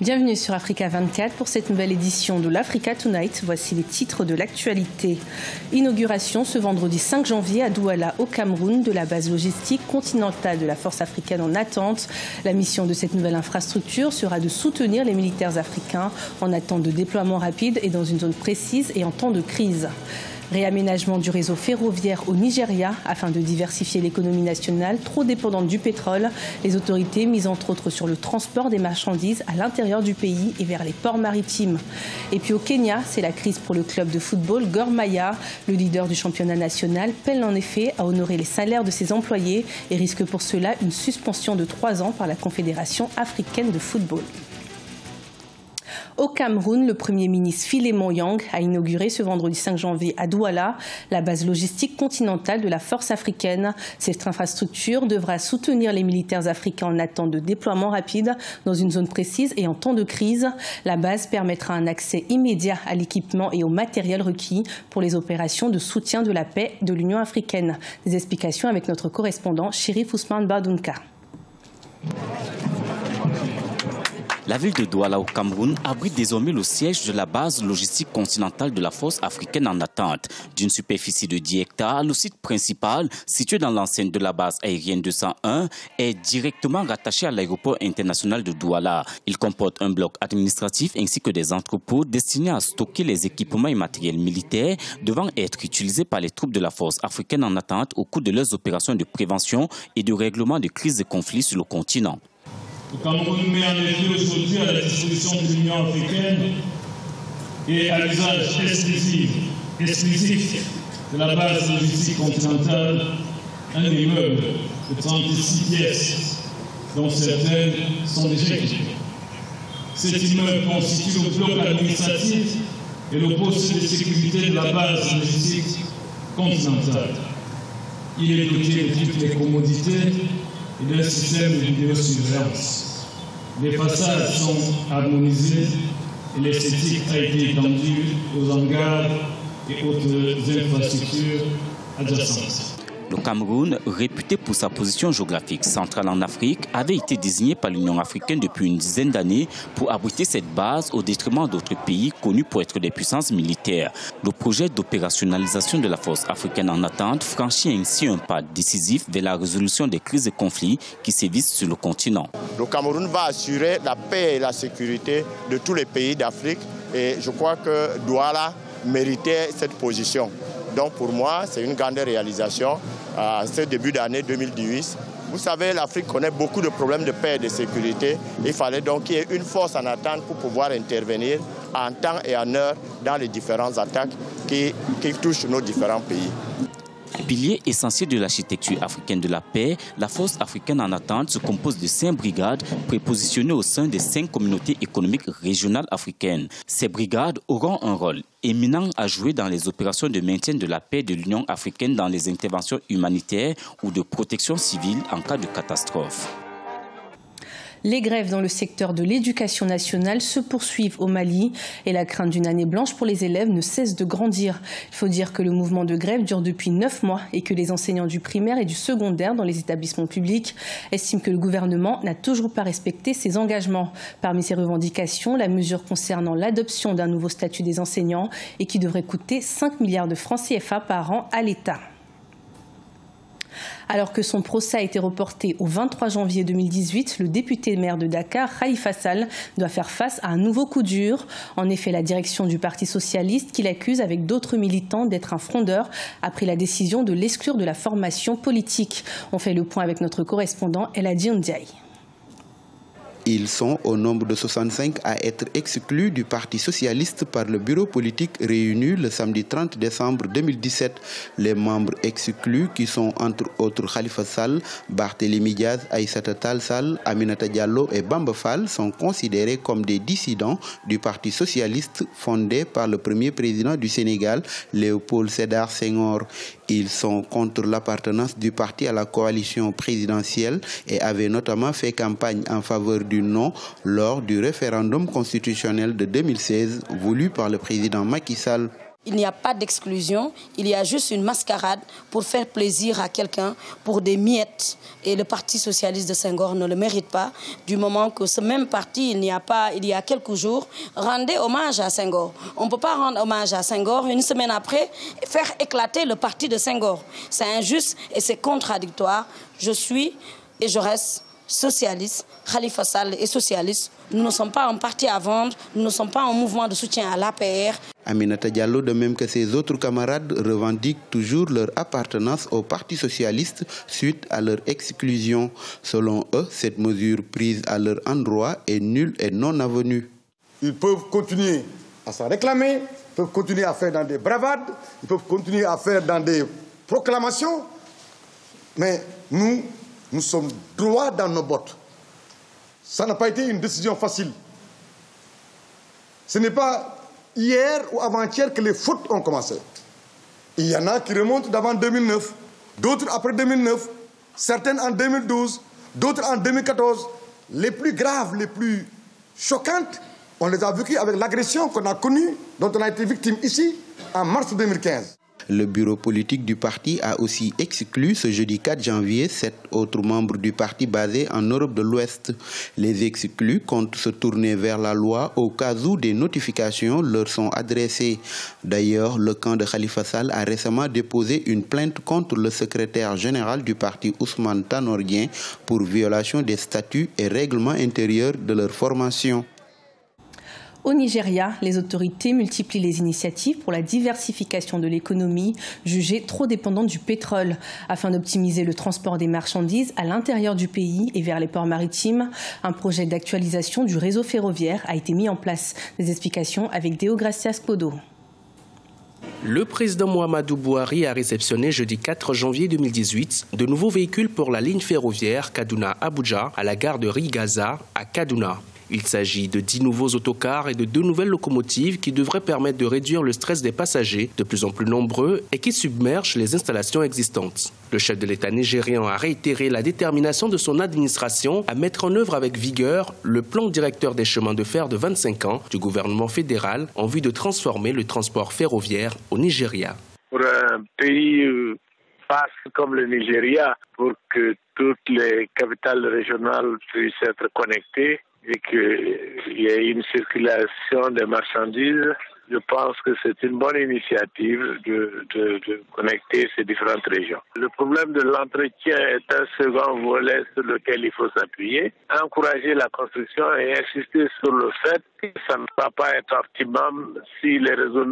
Bienvenue sur Africa 24 pour cette nouvelle édition de l'Africa Tonight. Voici les titres de l'actualité. Inauguration ce vendredi 5 janvier à Douala au Cameroun de la base logistique continentale de la force africaine en attente. La mission de cette nouvelle infrastructure sera de soutenir les militaires africains en attente de déploiement rapide et dans une zone précise et en temps de crise. Réaménagement du réseau ferroviaire au Nigeria afin de diversifier l'économie nationale trop dépendante du pétrole. Les autorités misent entre autres sur le transport des marchandises à l'intérieur du pays et vers les ports maritimes. Et puis au Kenya, c'est la crise pour le club de football Gor Mahia. Le leader du championnat national peine en effet à honorer les salaires de ses employés et risque pour cela une suspension de 3 ans par la Confédération africaine de football. Au Cameroun, le Premier ministre Philemon Yang a inauguré ce vendredi 5 janvier à Douala la base logistique continentale de la force africaine. Cette infrastructure devra soutenir les militaires africains en attente de déploiement rapide dans une zone précise et en temps de crise. La base permettra un accès immédiat à l'équipement et au matériel requis pour les opérations de soutien de la paix de l'Union africaine. Des explications avec notre correspondant Chérif Ousmane Badounka. La ville de Douala au Cameroun abrite désormais le siège de la base logistique continentale de la force africaine en attente. D'une superficie de 10 hectares, le site principal, situé dans l'enceinte de la base aérienne 201, est directement rattaché à l'aéroport international de Douala. Il comporte un bloc administratif ainsi que des entrepôts destinés à stocker les équipements et matériels militaires devant être utilisés par les troupes de la force africaine en attente au cours de leurs opérations de prévention et de règlement de crises et conflits sur le continent. Le Cameroun met en effet aujourd'hui à la disposition de l'Union africaine et à l'usage exclusif de la base logistique continentale un immeuble de 36 pièces, dont certaines sont déjà équipées. Cet immeuble constitue le bloc administratif et le poste de sécurité de la base logistique continentale. Il est doté de toutes les commodités et d'un système de vidéosurveillance. Les façades sont harmonisées et l'esthétique a été étendue aux hangars et autres infrastructures adjacentes. Le Cameroun, réputé pour sa position géographique centrale en Afrique, avait été désigné par l'Union africaine depuis une dizaine d'années pour abriter cette base au détriment d'autres pays connus pour être des puissances militaires. Le projet d'opérationnalisation de la force africaine en attente franchit ainsi un pas décisif vers la résolution des crises et conflits qui sévissent sur le continent. Le Cameroun va assurer la paix et la sécurité de tous les pays d'Afrique et je crois que Douala méritait cette position. Donc pour moi, c'est une grande réalisation à ce début d'année 2018. Vous savez, l'Afrique connaît beaucoup de problèmes de paix et de sécurité. Il fallait donc qu'il y ait une force en attente pour pouvoir intervenir en temps et en heure dans les différentes attaques qui touchent nos différents pays. Pilier essentiel de l'architecture africaine de la paix, la force africaine en attente se compose de 5 brigades prépositionnées au sein des 5 communautés économiques régionales africaines. Ces brigades auront un rôle éminent à jouer dans les opérations de maintien de la paix de l'Union africaine dans les interventions humanitaires ou de protection civile en cas de catastrophe. Les grèves dans le secteur de l'éducation nationale se poursuivent au Mali et la crainte d'une année blanche pour les élèves ne cesse de grandir. Il faut dire que le mouvement de grève dure depuis 9 mois et que les enseignants du primaire et du secondaire dans les établissements publics estiment que le gouvernement n'a toujours pas respecté ses engagements. Parmi ces revendications, la mesure concernant l'adoption d'un nouveau statut des enseignants et qui devrait coûter 5 milliards de francs CFA par an à l'État. Alors que son procès a été reporté au 23 janvier 2018, le député maire de Dakar, Khalifa Sall, doit faire face à un nouveau coup dur. En effet, la direction du Parti socialiste, qui l'accuse avec d'autres militants d'être un frondeur, a pris la décision de l'exclure de la formation politique. On fait le point avec notre correspondant Eladi Ndiaye. Ils sont au nombre de 65 à être exclus du Parti socialiste par le bureau politique réuni le samedi 30 décembre 2017. Les membres exclus, qui sont entre autres Khalifa Sall, Barthélémy Diaz, Aïssata Tall Sall, Aminata Diallo et Bamba Fall, sont considérés comme des dissidents du Parti socialiste fondé par le premier président du Sénégal, Léopold Sédar Senghor. Ils sont contre l'appartenance du parti à la coalition présidentielle et avaient notamment fait campagne en faveur du non lors du référendum constitutionnel de 2016 voulu par le président Macky Sall. Il n'y a pas d'exclusion, il y a juste une mascarade pour faire plaisir à quelqu'un, pour des miettes. Et le Parti socialiste de Senghor ne le mérite pas, du moment que ce même parti, il y a quelques jours, rendait hommage à Senghor. On ne peut pas rendre hommage à Senghor une semaine après et faire éclater le parti de Senghor. C'est injuste et c'est contradictoire. Je suis et je reste socialiste. Khalifa Sall est socialiste. Nous ne sommes pas un parti à vendre, nous ne sommes pas un mouvement de soutien à l'APR. Aminata Diallo, de même que ses autres camarades, revendiquent toujours leur appartenance au Parti socialiste suite à leur exclusion. Selon eux, cette mesure prise à leur endroit est nulle et non avenue. Ils peuvent continuer à s'en réclamer, ils peuvent continuer à faire dans des bravades, ils peuvent continuer à faire dans des proclamations, mais nous sommes droits dans nos bottes. Ça n'a pas été une décision facile. Ce n'est pas hier ou avant-hier que les fautes ont commencé. Il y en a qui remontent d'avant 2009, d'autres après 2009, certaines en 2012, d'autres en 2014. Les plus graves, les plus choquantes, on les a vécues avec l'agression qu'on a connue, dont on a été victime ici, en mars 2015. Le bureau politique du parti a aussi exclu ce jeudi 4 janvier 7 autres membres du parti basés en Europe de l'Ouest. Les exclus comptent se tourner vers la loi au cas où des notifications leur sont adressées. D'ailleurs, le camp de Khalifa Sall a récemment déposé une plainte contre le secrétaire général du parti Ousmane Tanor Dieng pour violation des statuts et règlements intérieurs de leur formation. Au Nigeria, les autorités multiplient les initiatives pour la diversification de l'économie, jugée trop dépendante du pétrole. Afin d'optimiser le transport des marchandises à l'intérieur du pays et vers les ports maritimes, un projet d'actualisation du réseau ferroviaire a été mis en place. Des explications avec Deogracias Podo. Le président Muhammadu Buhari a réceptionné jeudi 4 janvier 2018 de nouveaux véhicules pour la ligne ferroviaire Kaduna-Abuja à la gare de Rigaza à Kaduna. Il s'agit de 10 nouveaux autocars et de 2 nouvelles locomotives qui devraient permettre de réduire le stress des passagers, de plus en plus nombreux, et qui submergent les installations existantes. Le chef de l'État nigérian a réitéré la détermination de son administration à mettre en œuvre avec vigueur le plan directeur des chemins de fer de 25 ans du gouvernement fédéral en vue de transformer le transport ferroviaire au Nigeria. Pour un pays vaste comme le Nigeria, pour que toutes les capitales régionales puissent être connectées, et qu'il y ait une circulation des marchandises, je pense que c'est une bonne initiative de connecter ces différentes régions. Le problème de l'entretien est un second volet sur lequel il faut s'appuyer, encourager la construction et insister sur le fait que ça ne va pas être optimum si les réseaux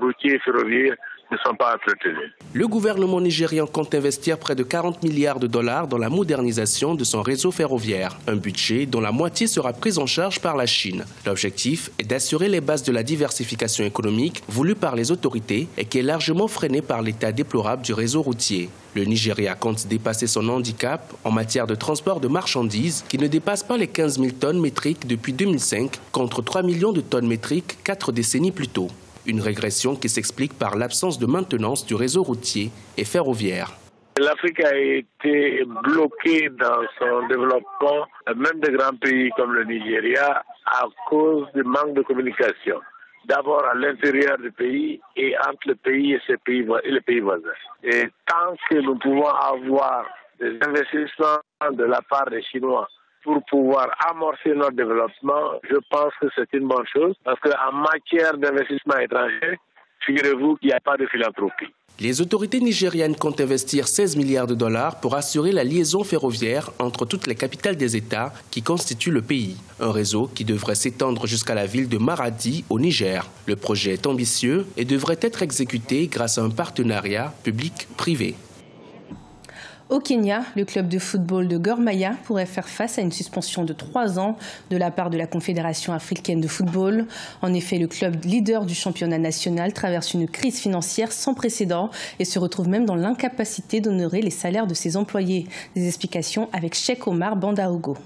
routiers et ferroviaires ne sont pas entretenus. Le gouvernement nigérian compte investir près de 40 milliards de dollars dans la modernisation de son réseau ferroviaire, un budget dont la moitié sera prise en charge par la Chine. L'objectif est d'assurer les bases de la diversification économique voulue par les autorités et qui est largement freinée par l'état déplorable du réseau routier. Le Nigeria compte dépasser son handicap en matière de transport de marchandises qui ne dépasse pas les 15 000 tonnes métriques depuis 2005 contre 3 millions de tonnes métriques 4 décennies plus tôt. Une régression qui s'explique par l'absence de maintenance du réseau routier et ferroviaire. L'Afrique a été bloquée dans son développement, même des grands pays comme le Nigeria, à cause du manque de communication. D'abord à l'intérieur du pays et entre le pays et les pays voisins. Et tant que nous pouvons avoir des investissements de la part des Chinois pour pouvoir amorcer notre développement, je pense que c'est une bonne chose. Parce qu'en matière d'investissement étranger, figurez-vous qu'il n'y a pas de philanthropie. Les autorités nigérianes comptent investir 16 milliards de dollars pour assurer la liaison ferroviaire entre toutes les capitales des États qui constituent le pays. Un réseau qui devrait s'étendre jusqu'à la ville de Maradi, au Niger. Le projet est ambitieux et devrait être exécuté grâce à un partenariat public-privé. Au Kenya, le club de football de Gor Mahia pourrait faire face à une suspension de 3 ans de la part de la Confédération africaine de football. En effet, le club leader du championnat national traverse une crise financière sans précédent et se retrouve même dans l'incapacité d'honorer les salaires de ses employés. Des explications avec Cheikh Omar Bandaogo.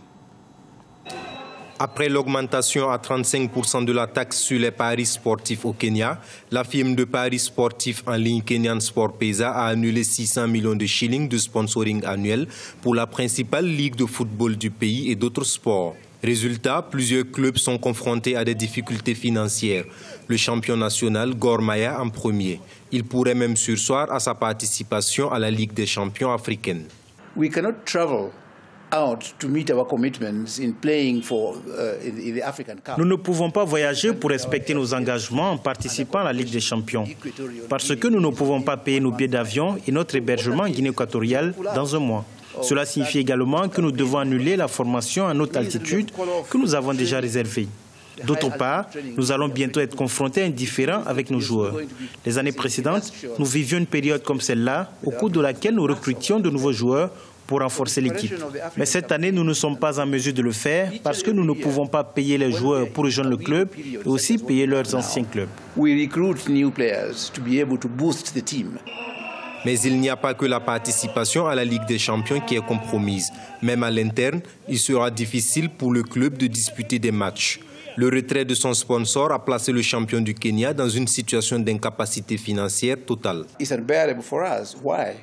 Après l'augmentation à 35% de la taxe sur les paris sportifs au Kenya, la firme de paris sportifs en ligne Kenyan SportPesa a annulé 600 millions de shillings de sponsoring annuel pour la principale ligue de football du pays et d'autres sports. Résultat, plusieurs clubs sont confrontés à des difficultés financières. Le champion national, Gor Mahia, en premier. Il pourrait même surseoir à sa participation à la Ligue des champions africaine. We cannot travel out to meet our commitments in playing for in the African Cup. Nous ne pouvons pas voyager pour respecter nos engagements en participant à la Ligue des champions. Parce que nous ne pouvons pas payer nos billets d'avion et notre hébergement en Guinée équatoriale dans un mois. Cela signifie également que nous devons annuler la formation à haute altitude que nous avons déjà réservée. D'autre part, nous allons bientôt être confrontés à un différend avec nos joueurs. Les années précédentes, nous vivions une période comme celle-là, au cours de laquelle nous recrutions de nouveaux joueurs pour renforcer l'équipe. Mais cette année, nous ne sommes pas en mesure de le faire parce que nous ne pouvons pas payer les joueurs pour rejoindre le club et aussi payer leurs anciens clubs. We recruit new players to be able to boost the team. Mais il n'y a pas que la participation à la Ligue des champions qui est compromise. Même à l'interne, il sera difficile pour le club de disputer des matchs. Le retrait de son sponsor a placé le champion du Kenya dans une situation d'incapacité financière totale. It's unbearable for us. Why?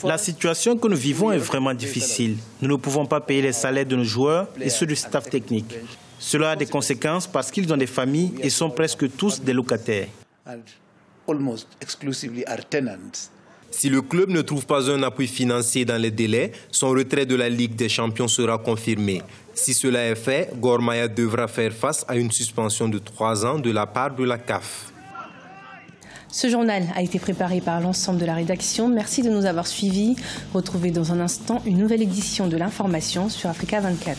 La situation que nous vivons est vraiment difficile. Nous ne pouvons pas payer les salaires de nos joueurs et ceux du staff technique. Cela a des conséquences parce qu'ils ont des familles et sont presque tous des locataires. Almost exclusively are tenants. Si le club ne trouve pas un appui financier dans les délais, son retrait de la Ligue des champions sera confirmé. Si cela est fait, Gor Mahia devra faire face à une suspension de 3 ans de la part de la CAF. Ce journal a été préparé par l'ensemble de la rédaction. Merci de nous avoir suivis. Retrouvez dans un instant une nouvelle édition de l'information sur Africa 24.